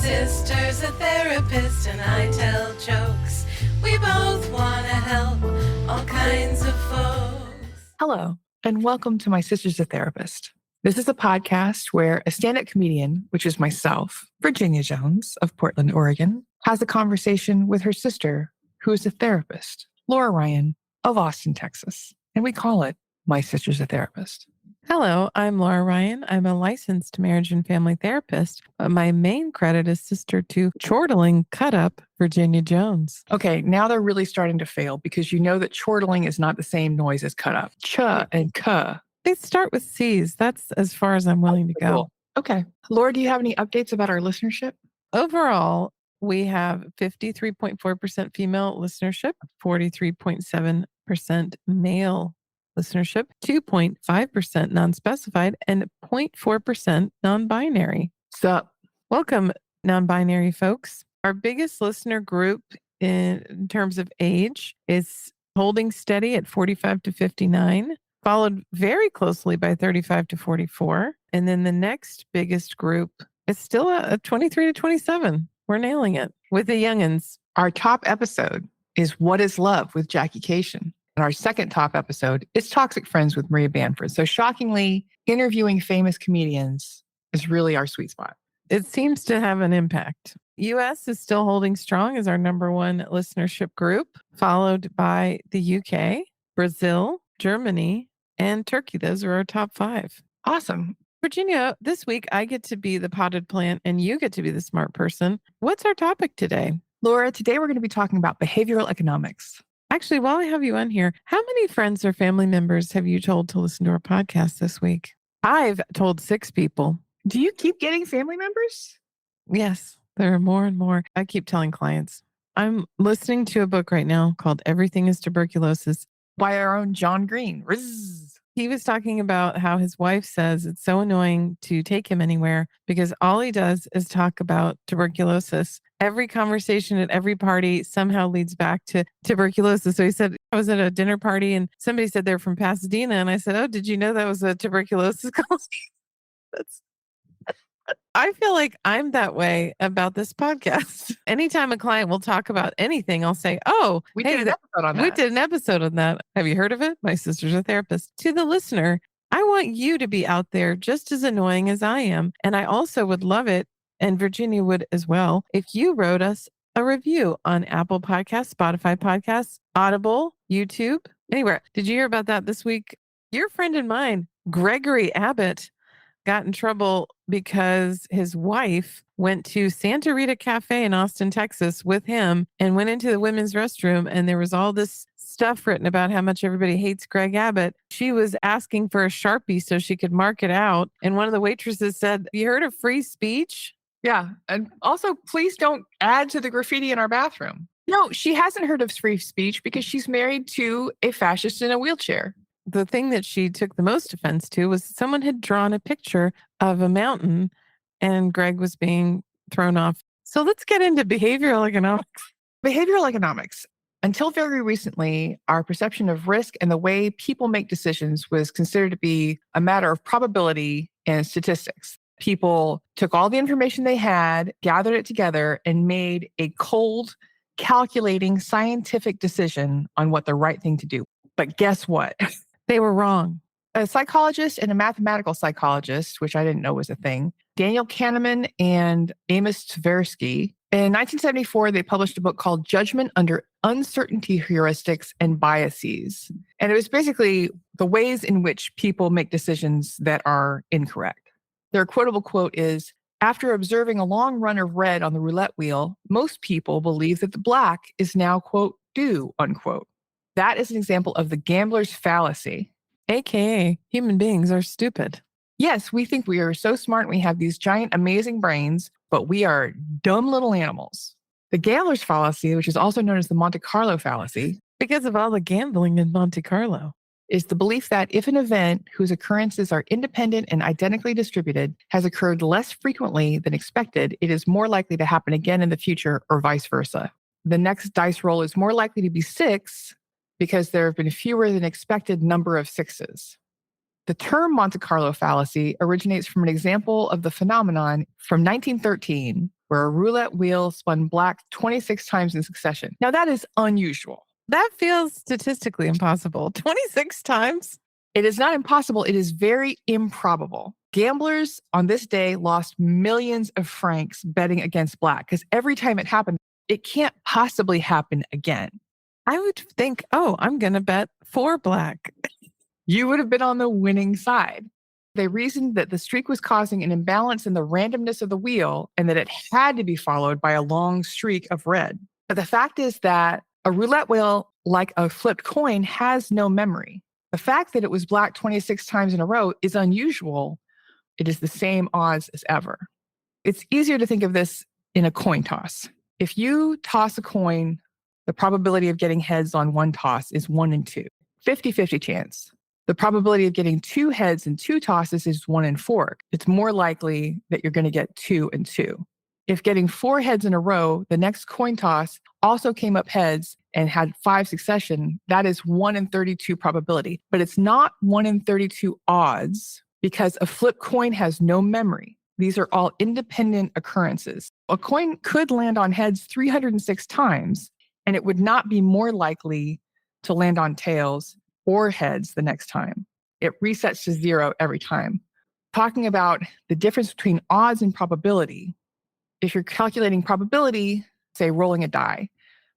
sister's a therapist and I tell jokes. We both want to help all kinds of folks. Hello, and welcome to My Sister's a Therapist. This is a podcast where a stand-up comedian, which is myself, Virginia Jones of Portland, Oregon, has a conversation with her sister, who is a therapist, Laura Ryan of Austin, Texas. And we call it My Sister's a Therapist. Hello, I'm Laura Ryan. I'm a licensed marriage and family therapist, but my main credit is sister to chortling cut-up Virginia Jones. Okay, now they're really starting to fail because you know that chortling is not the same noise as cut up. Ch and k. They start with C's. That's as far as I'm willing to go. Cool. Okay. Laura, do you have any updates about our listenership? Overall, we have 53.4% female listenership, 43.7% male listenership, 2.5% non-specified, and 0.4% non-binary. Sup? Welcome, non-binary folks. Our biggest listener group in terms of age is holding steady at 45 to 59, followed very closely by 35 to 44. And then the next biggest group is still a 23 to 27. We're nailing it with the youngins. Our top episode is What is Love with Jackie Cation. And our second top episode is Toxic Friends with Maria Bamford. So shockingly, interviewing famous comedians is really our sweet spot. It seems to have an impact. US is still holding strong as our number one listenership group, followed by the UK, Brazil, Germany, and Turkey. Those are our top 5. Awesome. Virginia, this week I get to be the potted plant and you get to be the smart person. What's our topic today? Laura, today we're going to be talking about behavioral economics. Actually, while I have you on here, how many friends or family members have you told to listen to our podcast this week? I've told 6 people. Do you keep getting family members? Yes, there are more and more. I keep telling clients. I'm listening to a book right now called Everything is Tuberculosis by our own John Green. Rizz. He was talking about how his wife says it's so annoying to take him anywhere because all he does is talk about tuberculosis. Every conversation at every party somehow leads back to tuberculosis. So he said, I was at a dinner party and somebody said they're from Pasadena. And I said, oh, did you know that was a tuberculosis colony? I feel like I'm that way about this podcast. Anytime a client will talk about anything, I'll say, oh, we did an episode on that. We did an episode on that. Have you heard of it? My sister's a therapist. To the listener, I want you to be out there just as annoying as I am. And I also would love it, and Virginia would as well, if you wrote us a review on Apple Podcasts, Spotify Podcasts, Audible, YouTube, anywhere. Did you hear about that this week? Your friend and mine, Gregory Abbott, got in trouble because his wife went to Santa Rita Cafe in Austin, Texas with him and went into the women's restroom. And there was all this stuff written about how much everybody hates Greg Abbott. She was asking for a Sharpie so she could mark it out. And one of the waitresses said, you heard of free speech? Yeah. And also, please don't add to the graffiti in our bathroom. No, she hasn't heard of free speech because she's married to a fascist in a wheelchair. The thing that she took the most offense to was someone had drawn a picture of a mountain and Greg was being thrown off. So let's get into behavioral economics. Behavioral economics. Until very recently, our perception of risk and the way people make decisions was considered to be a matter of probability and statistics. People took all the information they had, gathered it together, and made a cold, calculating, scientific decision on what the right thing to do. But guess what? They were wrong. A psychologist and a mathematical psychologist, which I didn't know was a thing, Daniel Kahneman and Amos Tversky, in 1974, they published a book called Judgment Under Uncertainty Heuristics and Biases. And it was basically the ways in which people make decisions that are incorrect. Their quotable quote is, after observing a long run of red on the roulette wheel, most people believe that the black is now, quote, due, unquote. That is an example of the gambler's fallacy. AKA, human beings are stupid. Yes, we think we are so smart and we have these giant, amazing brains, but we are dumb little animals. The gambler's fallacy, which is also known as the Monte Carlo fallacy, because of all the gambling in Monte Carlo, is the belief that if an event whose occurrences are independent and identically distributed has occurred less frequently than expected, it is more likely to happen again in the future or vice versa. The next dice roll is more likely to be 6 because there have been fewer than expected number of 6s. The term Monte Carlo fallacy originates from an example of the phenomenon from 1913 where a roulette wheel spun black 26 times in succession. Now, that is unusual. That feels statistically impossible. 26 times? It is not impossible. It is very improbable. Gamblers on this day lost millions of francs betting against black because every time it happened, it can't possibly happen again. I would think, oh, I'm going to bet for black. You would have been on the winning side. They reasoned that the streak was causing an imbalance in the randomness of the wheel and that it had to be followed by a long streak of red. But the fact is that a roulette wheel, like a flipped coin, has no memory. The fact that it was black 26 times in a row is unusual. It is the same odds as ever. It's easier to think of this in a coin toss. If you toss a coin, the probability of getting heads on one toss is 1 in 2, 50-50 chance. The probability of getting 2 heads in 2 tosses is 1 in 4. It's more likely that you're going to get 2 and 2. If getting 4 heads in a row, the next coin toss also came up heads and had 5 succession, that is 1 in 32 probability. But it's not 1 in 32 odds because a flipped coin has no memory. These are all independent occurrences. A coin could land on heads 306 times, and it would not be more likely to land on tails or heads the next time. It resets to 0 every time. Talking about the difference between odds and probability, if you're calculating probability, say rolling a die,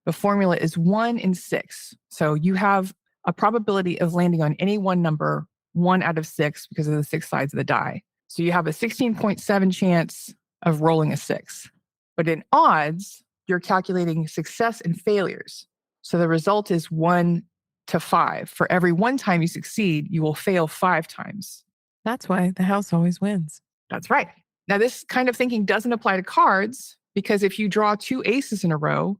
the formula is 1 in 6. So you have a probability of landing on any one number, 1 out of 6 because of the 6 sides of the die. So you have a 16.7 chance of rolling a 6. But in odds, you're calculating success and failures. So the result is 1 to 5. For every 1 time you succeed, you will fail 5 times. That's why the house always wins. That's right. Now, this kind of thinking doesn't apply to cards because if you draw 2 aces in a row,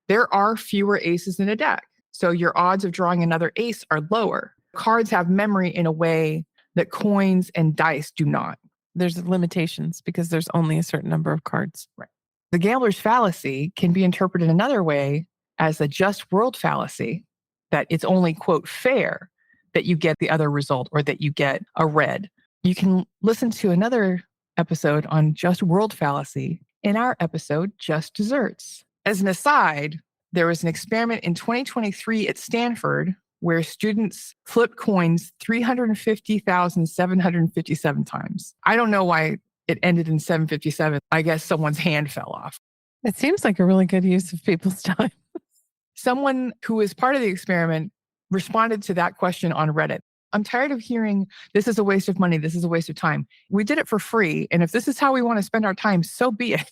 there are fewer aces in a deck. So your odds of drawing another ace are lower. Cards have memory in a way that coins and dice do not. There's limitations because there's only a certain number of cards. Right. The gambler's fallacy can be interpreted another way as a just world fallacy, that it's only, quote, fair that you get the other result or that you get a red. You can listen to another episode on just world fallacy in our episode, Just Desserts. As an aside, there was an experiment in 2023 at Stanford where students flipped coins 350,757 times. I don't know why it ended in 757. I guess someone's hand fell off. It seems like a really good use of people's time. Someone who was part of the experiment responded to that question on Reddit. I'm tired of hearing, this is a waste of money, this is a waste of time. We did it for free, and if this is how we want to spend our time, so be it.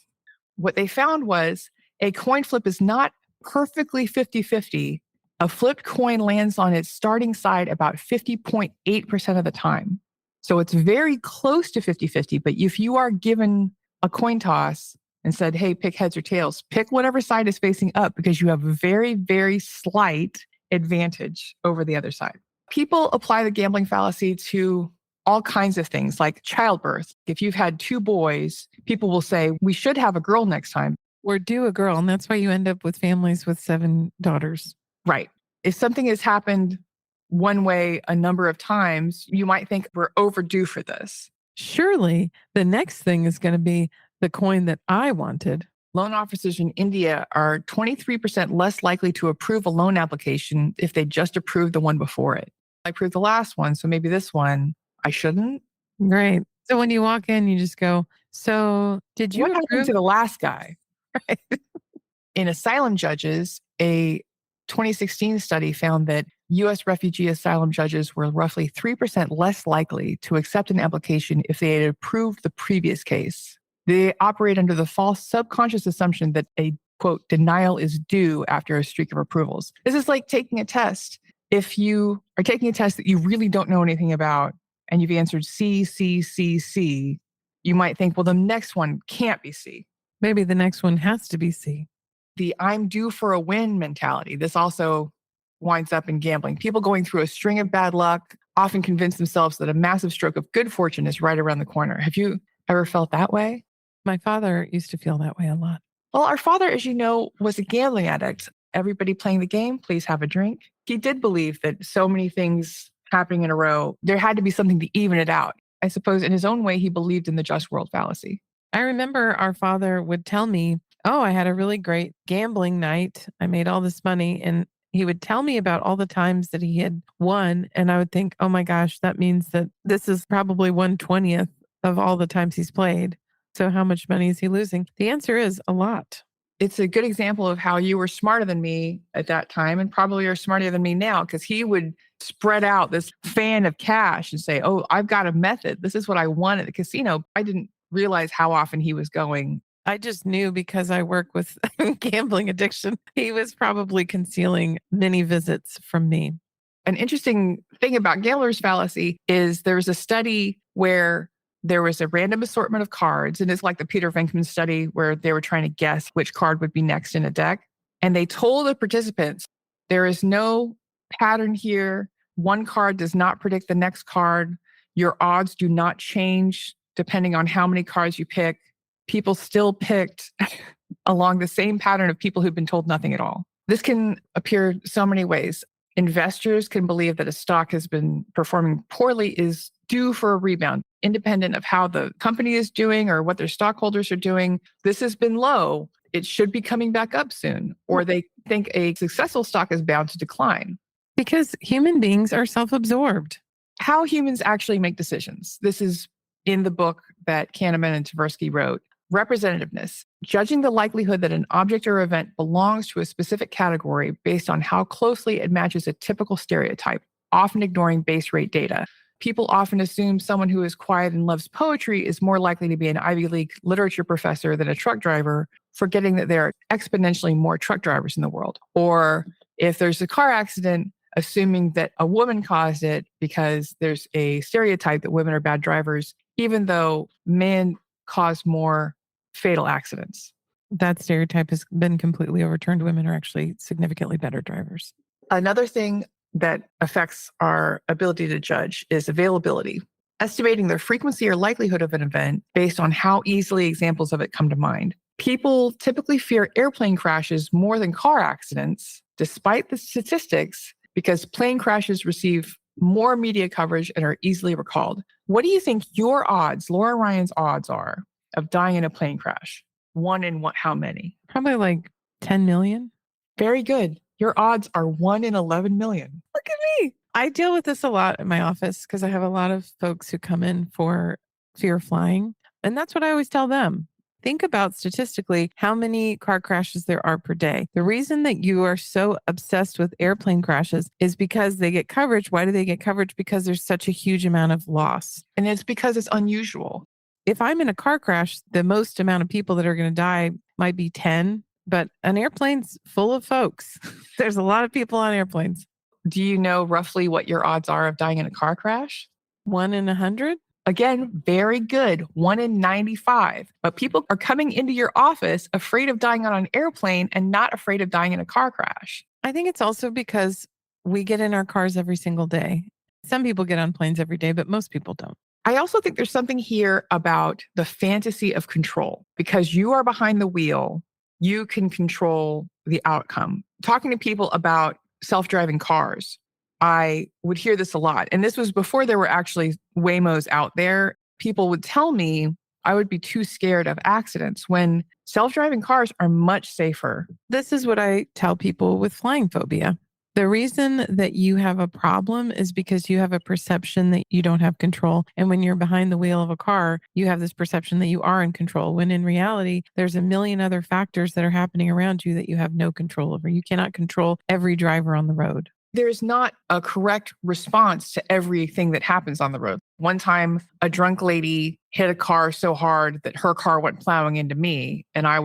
What they found was a coin flip is not perfectly 50-50. A flipped coin lands on its starting side about 50.8% of the time. So it's very close to 50-50, but if you are given a coin toss and said, hey, pick heads or tails, pick whatever side is facing up because you have a very, very slight advantage over the other side. People apply the gambling fallacy to all kinds of things like childbirth. If you've had 2 boys, people will say, we should have a girl next time. We're due a girl, and that's why you end up with families with 7 daughters. Right. If something has happened one way a number of times, you might think we're overdue for this. Surely the next thing is going to be the coin that I wanted. Loan officers in India are 23% less likely to approve a loan application if they just approved the one before it. I approved the last one, so maybe this one I shouldn't. Great. So when you walk in, you just go, so did you What approve? happened to the last guy? Right. In asylum judges, a 2016 study found that U.S. refugee asylum judges were roughly 3% less likely to accept an application if they had approved the previous case. They operate under the false subconscious assumption that a, quote, denial is due after a streak of approvals. This is like taking a test. If you are taking a test that you really don't know anything about and you've answered C, C, C, C, you might think, well, the next one can't be C. Maybe the next one has to be C. The I'm due for a win mentality. This also winds up in gambling. People going through a string of bad luck often convince themselves that a massive stroke of good fortune is right around the corner. Have you ever felt that way? My father used to feel that way a lot. Well, our father, as you know, was a gambling addict. Everybody playing the game, please have a drink. He did believe that so many things happening in a row, there had to be something to even it out. I suppose in his own way, he believed in the just world fallacy. I remember our father would tell me, oh, I had a really great gambling night. I made all this money. And he would tell me about all the times that he had won. And I would think, oh my gosh, that means that this is probably 1/20th of all the times he's played. So how much money is he losing? The answer is a lot. It's a good example of how you were smarter than me at that time and probably are smarter than me now, because he would spread out this fan of cash and say, oh, I've got a method. This is what I won at the casino. I didn't realize how often he was going. I just knew because I work with gambling addiction. He was probably concealing many visits from me. An interesting thing about gambler's fallacy is there was a study where there was a random assortment of cards, and it's like the Peter Venkman study where they were trying to guess which card would be next in a deck. And they told the participants, there is no pattern here. One card does not predict the next card. Your odds do not change depending on how many cards you pick. People still picked along the same pattern of people who've been told nothing at all. This can appear so many ways. Investors can believe that a stock has been performing poorly, is due for a rebound, independent of how the company is doing or what their stockholders are doing. This has been low. It should be coming back up soon. Or they think a successful stock is bound to decline. Because human beings are self-absorbed. How humans actually make decisions. This is in the book that Kahneman and Tversky wrote. Representativeness, judging the likelihood that an object or event belongs to a specific category based on how closely it matches a typical stereotype, often ignoring base rate data. People often assume someone who is quiet and loves poetry is more likely to be an Ivy League literature professor than a truck driver, forgetting that there are exponentially more truck drivers in the world. Or if there's a car accident, assuming that a woman caused it because there's a stereotype that women are bad drivers, even though men cause more fatal accidents. That stereotype has been completely overturned. Women are actually significantly better drivers. Another thing that affects our ability to judge is availability. Estimating the frequency or likelihood of an event based on how easily examples of it come to mind. People typically fear airplane crashes more than car accidents, despite the statistics, because plane crashes receive more media coverage and are easily recalled. What do you think your odds, Laura Ryan's odds, are of dying in a plane crash? One in what? How many? Probably like 10 million. Very good. Your odds are 1 in 11 million. Look at me. I deal with this a lot in my office because I have a lot of folks who come in for fear of flying. And that's what I always tell them. Think about statistically how many car crashes there are per day. The reason that you are so obsessed with airplane crashes is because they get coverage. Why do they get coverage? Because there's such a huge amount of loss. And it's because it's unusual. If I'm in a car crash, the most amount of people that are going to die might be 10, but an airplane's full of folks. There's a lot of people on airplanes. Do you know roughly what your odds are of dying in a car crash? 1 in 100? Again, very good. 1 in 95. But people are coming into your office afraid of dying on an airplane and not afraid of dying in a car crash. I think it's also because we get in our cars every single day. Some people get on planes every day, but most people don't. I also think there's something here about the fantasy of control. Because you are behind the wheel, you can control the outcome. Talking to people about self-driving cars, I would hear this a lot. And this was before there were actually Waymos out there. People would tell me I would be too scared of accidents when self-driving cars are much safer. This is what I tell people with flying phobia. The reason that you have a problem is because you have a perception that you don't have control. And when you're behind the wheel of a car, you have this perception that you are in control, when in reality, there's a million other factors that are happening around you that you have no control over. You cannot control every driver on the road. There's not a correct response to everything that happens on the road. One time, a drunk lady hit a car so hard that her car went plowing into me, and I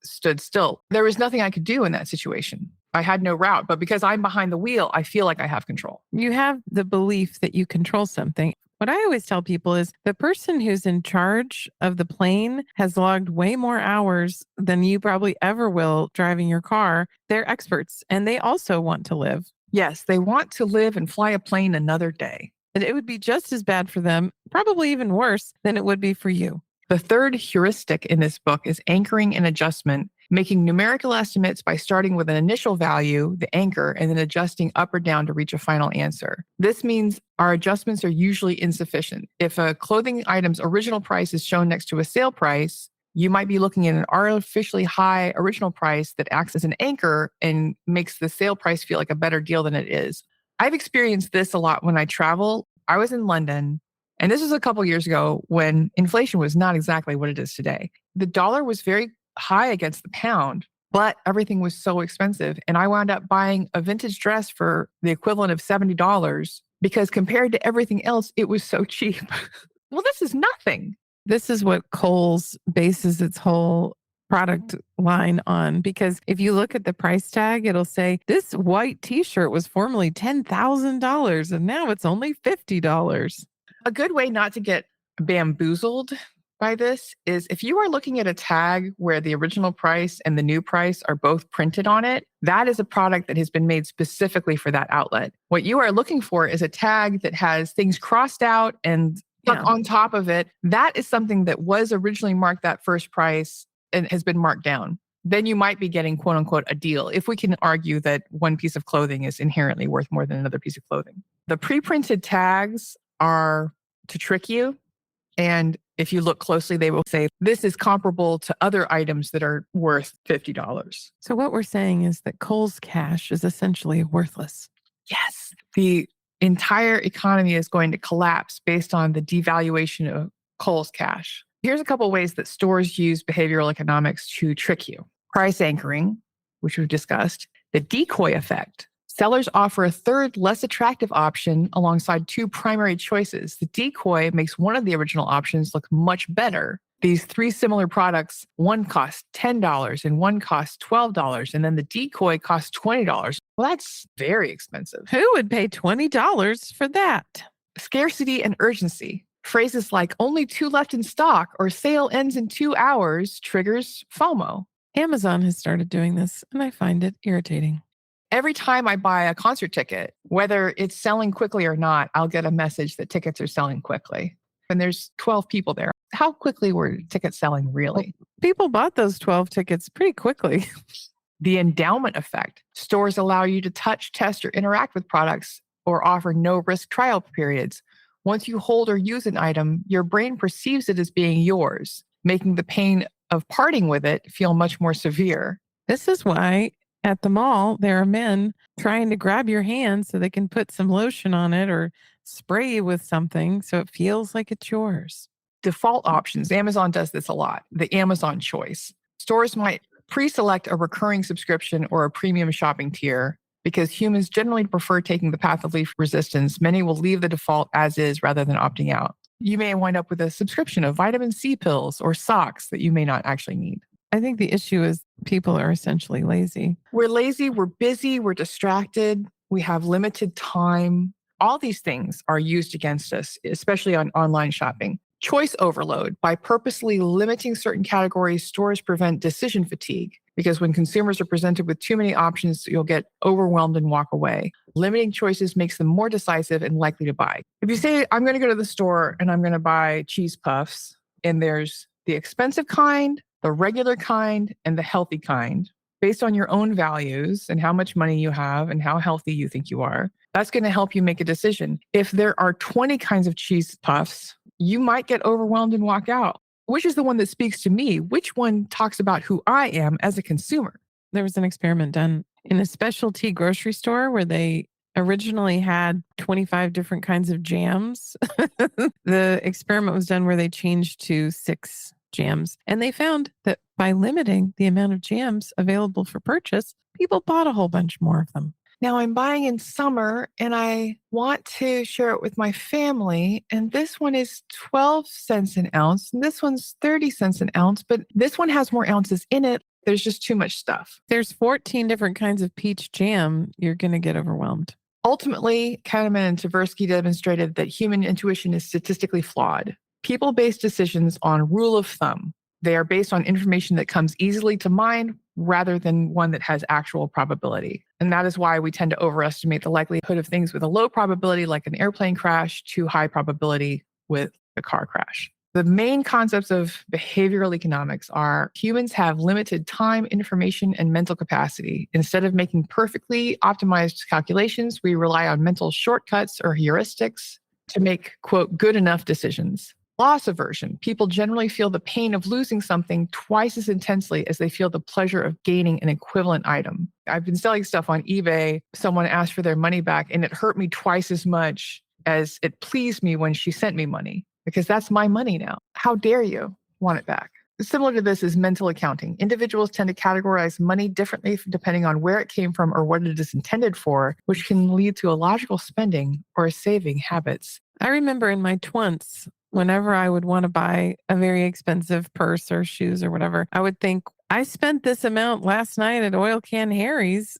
stood still. There was nothing I could do in that situation. I had no route, but because I'm behind the wheel, I feel like I have control. You have the belief that you control something. What I always tell people is the person who's in charge of the plane has logged way more hours than you probably ever will driving your car. They're experts, and they also want to live. Yes, they want to live and fly a plane another day. And it would be just as bad for them, probably even worse than it would be for you. The third heuristic in this book is anchoring and adjustment, making numerical estimates by starting with an initial value, the anchor, and then adjusting up or down to reach a final answer. This means our adjustments are usually insufficient. If a clothing item's original price is shown next to a sale price, You might be looking at an artificially high original price that acts as an anchor and makes the sale price feel like a better deal than it is. I've experienced this a lot when I travel. I was in London, and this was a couple years ago when inflation was not exactly what it is today. The dollar was very high against the pound, but everything was so expensive. And I wound up buying a vintage dress for the equivalent of $70 because compared to everything else, it was so cheap. Well, this is nothing. This is what Kohl's bases its whole product line on, because if you look at the price tag, it'll say this white t-shirt was formerly $10,000 and now it's only $50. A good way not to get bamboozled by this is if you are looking at a tag where the original price and the new price are both printed on it, that is a product that has been made specifically for that outlet. What you are looking for is a tag that has things crossed out and stuck on top of it. That is something that was originally marked that first price and has been marked down. Then you might be getting quote unquote a deal if we can argue that one piece of clothing is inherently worth more than another piece of clothing. The pre-printed tags are to trick you. And if you look closely, they will say this is comparable to other items that are worth $50. So what we're saying is that Kohl's cash is essentially worthless. Yes. The entire economy is going to collapse based on the devaluation of Kohl's cash. Here's a couple of ways that stores use behavioral economics to trick you. Price anchoring, which we've discussed, the decoy effect. Sellers offer a third, less attractive option alongside two primary choices. The decoy makes one of the original options look much better. These three similar products, one costs $10 and one costs $12, and then the decoy costs $20. Well, that's very expensive. Who would pay $20 for that? Scarcity and urgency. Phrases like only 2 left in stock or sale ends in 2 hours triggers FOMO. Amazon has started doing this, and I find it irritating. Every time I buy a concert ticket, whether it's selling quickly or not, I'll get a message that tickets are selling quickly. And there's 12 people there. How quickly were tickets selling really? People bought those 12 tickets pretty quickly. The endowment effect. Stores allow you to touch, test, or interact with products or offer no-risk trial periods. Once you hold or use an item, your brain perceives it as being yours, making the pain of parting with it feel much more severe. This is why at the mall, there are men trying to grab your hand so they can put some lotion on it or spray you with something so it feels like it's yours. Default options. Amazon does this a lot. The Amazon choice. Stores might pre-select a recurring subscription or a premium shopping tier because humans generally prefer taking the path of least resistance. Many will leave the default as is rather than opting out. You may wind up with a subscription of vitamin C pills or socks that you may not actually need. I think the issue is people are essentially lazy. We're lazy, we're busy, we're distracted, we have limited time. All these things are used against us, especially on online shopping. Choice overload. By purposely limiting certain categories, stores prevent decision fatigue because when consumers are presented with too many options, you'll get overwhelmed and walk away. Limiting choices makes them more decisive and likely to buy. If you say, I'm going to go to the store and I'm going to buy cheese puffs, and there's the expensive kind, the regular kind, and the healthy kind, based on your own values and how much money you have and how healthy you think you are, that's going to help you make a decision. If there are 20 kinds of cheese puffs, you might get overwhelmed and walk out. Which is the one that speaks to me? Which one talks about who I am as a consumer? There was an experiment done in a specialty grocery store where they originally had 25 different kinds of jams. The experiment was done where they changed to 6 jams. And they found that by limiting the amount of jams available for purchase, people bought a whole bunch more of them. Now I'm buying in summer and I want to share it with my family. And this one is 12 cents an ounce. And this one's 30 cents an ounce, but this one has more ounces in it. There's just too much stuff. There's 14 different kinds of peach jam. You're going to get overwhelmed. Ultimately, Kahneman and Tversky demonstrated that human intuition is statistically flawed. People base decisions on rule of thumb. They are based on information that comes easily to mind rather than one that has actual probability. And that is why we tend to overestimate the likelihood of things with a low probability, like an airplane crash, to high probability with a car crash. The main concepts of behavioral economics are humans have limited time, information, and mental capacity. Instead of making perfectly optimized calculations, we rely on mental shortcuts or heuristics to make, quote, good enough decisions. Loss aversion. People generally feel the pain of losing something twice as intensely as they feel the pleasure of gaining an equivalent item. I've been selling stuff on eBay. Someone asked for their money back, and it hurt me twice as much as it pleased me when she sent me money, because that's my money now. How dare you want it back? Similar to this is mental accounting. Individuals tend to categorize money differently depending on where it came from or what it is intended for, which can lead to illogical spending or saving habits. I remember in my 20s, whenever I would want to buy a very expensive purse or shoes or whatever, I would think, I spent this amount last night at Oil Can Harry's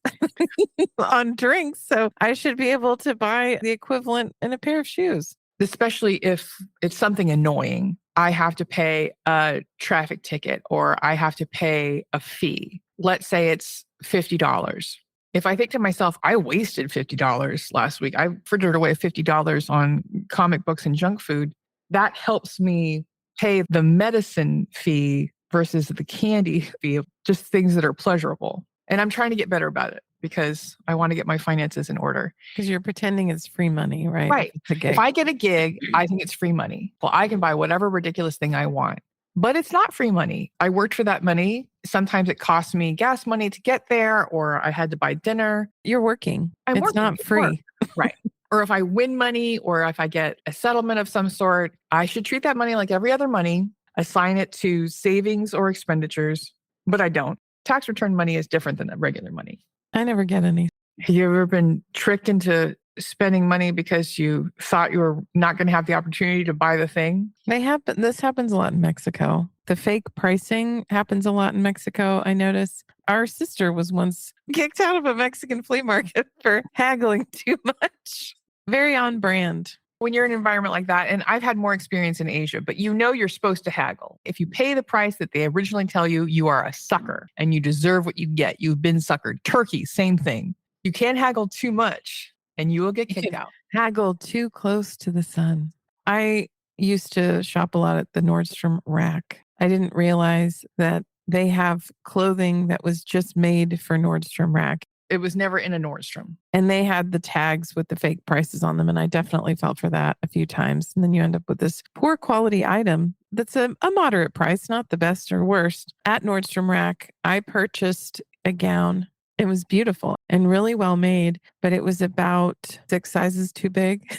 on drinks, so I should be able to buy the equivalent in a pair of shoes. Especially if it's something annoying. I have to pay a traffic ticket or I have to pay a fee. Let's say it's $50. If I think to myself, I wasted $50 last week, I frittered away $50 on comic books and junk food, that helps me pay the medicine fee versus the candy fee of just things that are pleasurable. And I'm trying to get better about it because I want to get my finances in order. Because you're pretending it's free money, right? Right. It's a gig. If I get a gig, I think it's free money. Well, I can buy whatever ridiculous thing I want, but it's not free money. I worked for that money. Sometimes it costs me gas money to get there, or I had to buy dinner. You're working. I'm It's working. not It's free. work. Right. Or if I win money or if I get a settlement of some sort, I should treat that money like every other money, assign it to savings or expenditures, but I don't. Tax return money is different than regular money. I never get any. Have you ever been tricked into spending money because you thought you were not going to have the opportunity to buy the thing? This happens a lot in Mexico. The fake pricing happens a lot in Mexico. I notice our sister was once kicked out of a Mexican flea market for haggling too much. Very on brand. When you're in an environment like that, and I've had more experience in Asia, but you know you're supposed to haggle. If you pay the price that they originally tell you, you are a sucker and you deserve what you get. You've been suckered. Turkey, same thing. You can't haggle too much and you will get kicked out. Haggle too close to the sun. I used to shop a lot at the Nordstrom rack. I didn't realize that they have clothing that was just made for Nordstrom rack. It was never in a Nordstrom. And they had the tags with the fake prices on them. And I definitely fell for that a few times. And then you end up with this poor quality item that's a moderate price, not the best or worst. At Nordstrom Rack, I purchased a gown. It was beautiful and really well made, but it was about 6 sizes too big.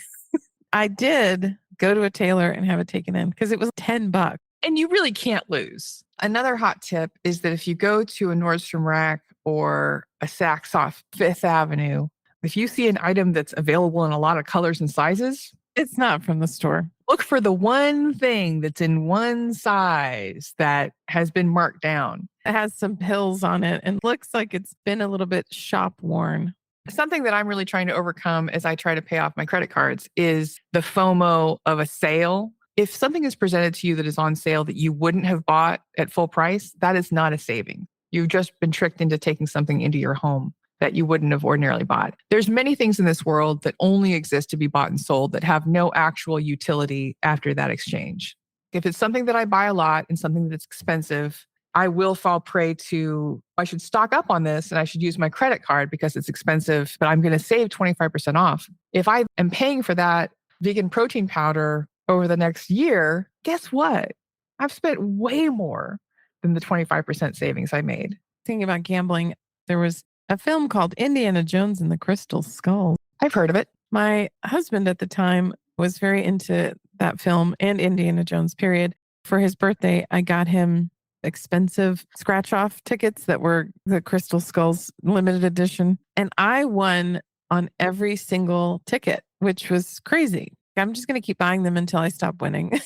I did go to a tailor and have it taken in because it was $10. And you really can't lose. Another hot tip is that if you go to a Nordstrom Rack or a Saks off Fifth Avenue, if you see an item that's available in a lot of colors and sizes, it's not from the store. Look for the one thing that's in one size that has been marked down. It has some pills on it and looks like it's been a little bit shop worn. Something that I'm really trying to overcome as I try to pay off my credit cards is the FOMO of a sale. If something is presented to you that is on sale that you wouldn't have bought at full price, that is not a saving. You've just been tricked into taking something into your home that you wouldn't have ordinarily bought. There's many things in this world that only exist to be bought and sold that have no actual utility after that exchange. If it's something that I buy a lot and something that's expensive, I will fall prey to, I should stock up on this and I should use my credit card because it's expensive, but I'm going to save 25% off. If I am paying for that vegan protein powder over the next year, guess what? I've spent way more than the 25% savings I made. Thinking about gambling, there was a film called Indiana Jones and the Crystal Skull. I've heard of it. My husband at the time was very into that film and Indiana Jones, period. For his birthday, I got him expensive scratch-off tickets that were the Crystal Skulls limited edition. And I won on every single ticket, which was crazy. I'm just going to keep buying them until I stop winning.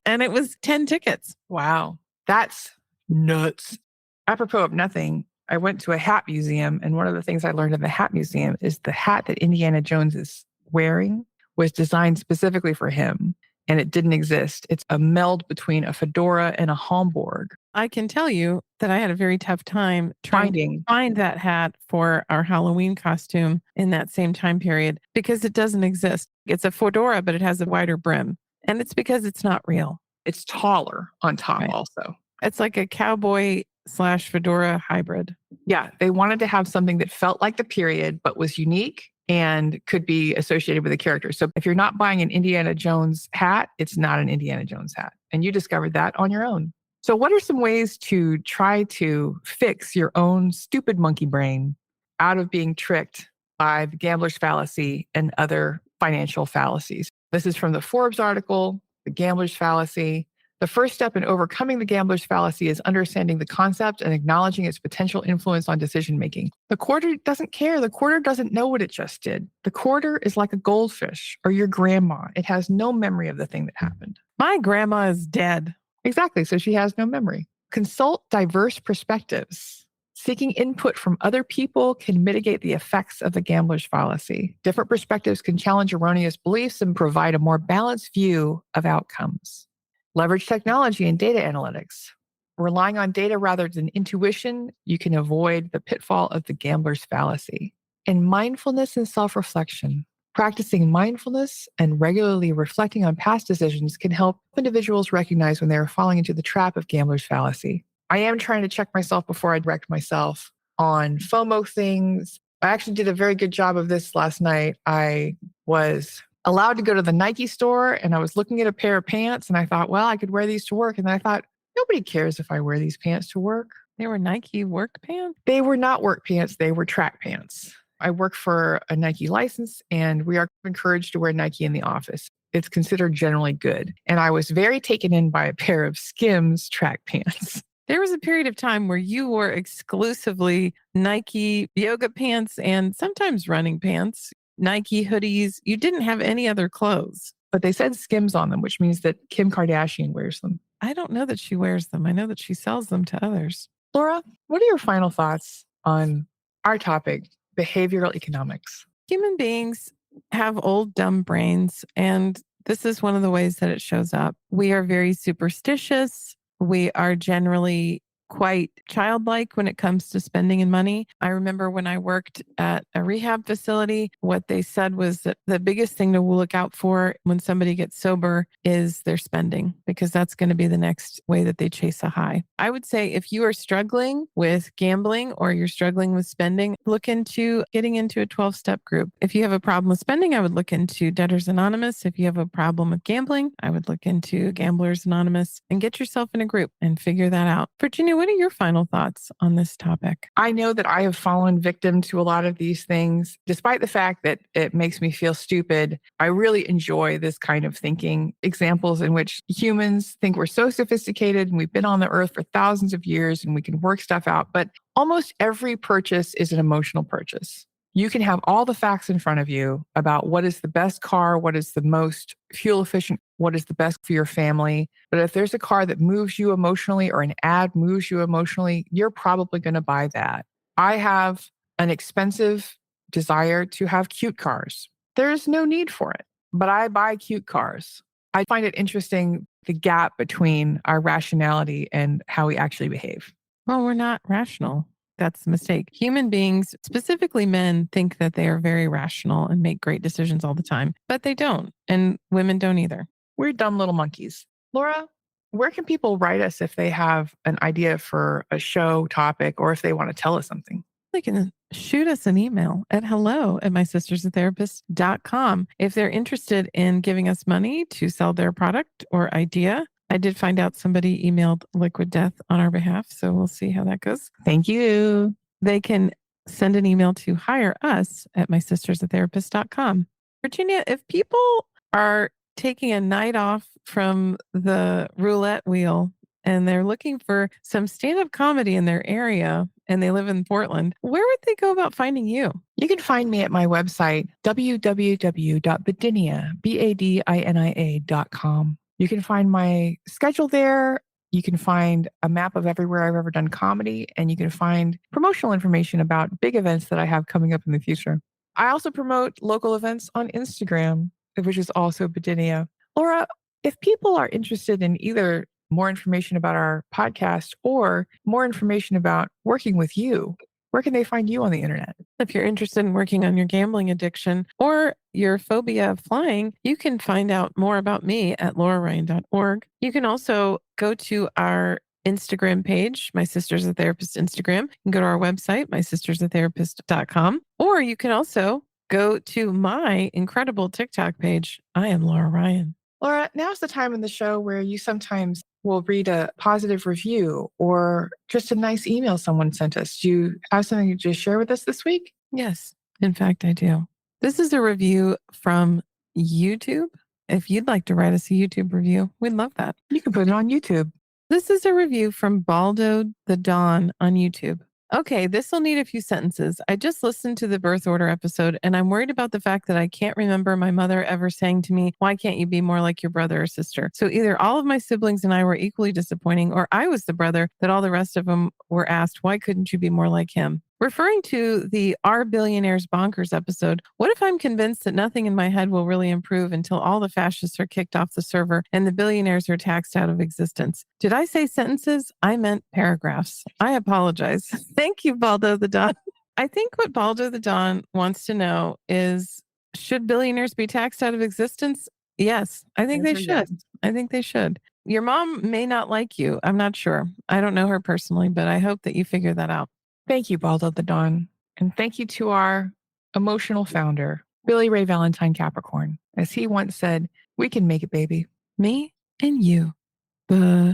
And it was 10 tickets. Wow. That's nuts. Apropos of nothing, I went to a hat museum, and one of the things I learned in the hat museum is the hat that Indiana Jones is wearing was designed specifically for him, and it didn't exist. It's a meld between a fedora and a Homburg. I can tell you that I had a very tough time trying to find that hat for our Halloween costume in that same time period because it doesn't exist. It's a fedora, but it has a wider brim, and it's because it's not real. It's taller on top Right. also. It's like a cowboy / fedora hybrid. Yeah, they wanted to have something that felt like the period, but was unique and could be associated with a character. So if you're not buying an Indiana Jones hat, it's not an Indiana Jones hat. And you discovered that on your own. So what are some ways to try to fix your own stupid monkey brain out of being tricked by the gambler's fallacy and other financial fallacies? This is from the Forbes article, The Gambler's Fallacy. The first step in overcoming the gambler's fallacy is understanding the concept and acknowledging its potential influence on decision making. The quarter doesn't care. The quarter doesn't know what it just did. The quarter is like a goldfish or your grandma. It has no memory of the thing that happened. My grandma is dead. Exactly. So she has no memory. Consult diverse perspectives. Seeking input from other people can mitigate the effects of the gambler's fallacy. Different perspectives can challenge erroneous beliefs and provide a more balanced view of outcomes. Leverage technology and data analytics. Relying on data rather than intuition, you can avoid the pitfall of the gambler's fallacy. And mindfulness and self-reflection. Practicing mindfulness and regularly reflecting on past decisions can help individuals recognize when they are falling into the trap of gambler's fallacy. I am trying to check myself before I direct myself on FOMO things. I actually did a very good job of this last night. I was allowed to go to the Nike store and I was looking at a pair of pants and I thought, well, I could wear these to work. And then I thought, nobody cares if I wear these pants to work. They were Nike work pants? They were not work pants. They were track pants. I work for a Nike license and we are encouraged to wear Nike in the office. It's considered generally good. And I was very taken in by a pair of Skims track pants. There was a period of time where you wore exclusively Nike yoga pants and sometimes running pants, Nike hoodies. You didn't have any other clothes. But they said Skims on them, which means that Kim Kardashian wears them. I don't know that she wears them. I know that she sells them to others. Laura, what are your final thoughts on our topic, behavioral economics? Human beings have old, dumb brains, and this is one of the ways that it shows up. We are very superstitious. We are generally quite childlike when it comes to spending and money. I remember when I worked at a rehab facility, what they said was that the biggest thing to look out for when somebody gets sober is their spending, because that's going to be the next way that they chase a high. I would say if you are struggling with gambling or you're struggling with spending, look into getting into a 12-step group. If you have a problem with spending, I would look into Debtors Anonymous. If you have a problem with gambling, I would look into Gamblers Anonymous and get yourself in a group and figure that out. Virginia, what are your final thoughts on this topic? I know that I have fallen victim to a lot of these things. Despite the fact that it makes me feel stupid, I really enjoy this kind of thinking. Examples in which humans think we're so sophisticated and we've been on the earth for thousands of years and we can work stuff out. But almost every purchase is an emotional purchase. You can have all the facts in front of you about what is the best car, what is the most fuel efficient, what is the best for your family. But if there's a car that moves you emotionally or an ad moves you emotionally, you're probably going to buy that. I have an expensive desire to have cute cars. There's no need for it, but I buy cute cars. I find it interesting, the gap between our rationality and how we actually behave. Well, we're not rational. That's the mistake. Human beings, specifically men, think that they are very rational and make great decisions all the time, but they don't. And women don't either. We're dumb little monkeys. Laura, where can people write us if they have an idea for a show topic or if they want to tell us something? They can shoot us an email at hello@mysistersatherapist.com. If they're interested in giving us money to sell their product or idea, I did find out somebody emailed Liquid Death on our behalf, so we'll see how that goes. Thank you. They can send an email to hireus@mysistersatherapist.com. Virginia, if people are taking a night off from the roulette wheel and they're looking for some stand-up comedy in their area and they live in Portland, where would they go about finding you? You can find me at my website, www.badinia.com. You can find my schedule there. You can find a map of everywhere I've ever done comedy, and you can find promotional information about big events that I have coming up in the future. I also promote local events on Instagram, which is also Badinia. Laura, if people are interested in either more information about our podcast or more information about working with you, where can they find you on the internet? If you're interested in working on your gambling addiction or your phobia of flying, you can find out more about me at lauraryan.org. You can also go to our Instagram page, My Sisters a Therapist Instagram. You can go to our website, mysistersatherapist.com, or you can also go to my incredible TikTok page. I am Laura Ryan. Laura, now's the time in the show where you sometimes will read a positive review or just a nice email someone sent us. Do you have something to share with us this week? Yes, in fact, I do. This is a review from YouTube. If you'd like to write us a YouTube review, we'd love that. You can put it on YouTube. This is a review from Baldo the Don on YouTube. Okay, this will need a few sentences. I just listened to the birth order episode, and I'm worried about the fact that I can't remember my mother ever saying to me, why can't you be more like your brother or sister? So either all of my siblings and I were equally disappointing, or I was the brother that all the rest of them were asked, why couldn't you be more like him? Referring to the Are Billionaires Bonkers episode, what if I'm convinced that nothing in my head will really improve until all the fascists are kicked off the server and the billionaires are taxed out of existence? Did I say sentences? I meant paragraphs. I apologize. Thank you, Baldo the Don. I think what Baldo the Don wants to know is, should billionaires be taxed out of existence? Yes, I think they should. Yes. I think they should. Your mom may not like you. I'm not sure. I don't know her personally, but I hope that you figure that out. Thank you, Baldo the Don. And thank you to our emotional founder, Billy Ray Valentine Capricorn. As he once said, we can make it, baby. Me and you. Bye.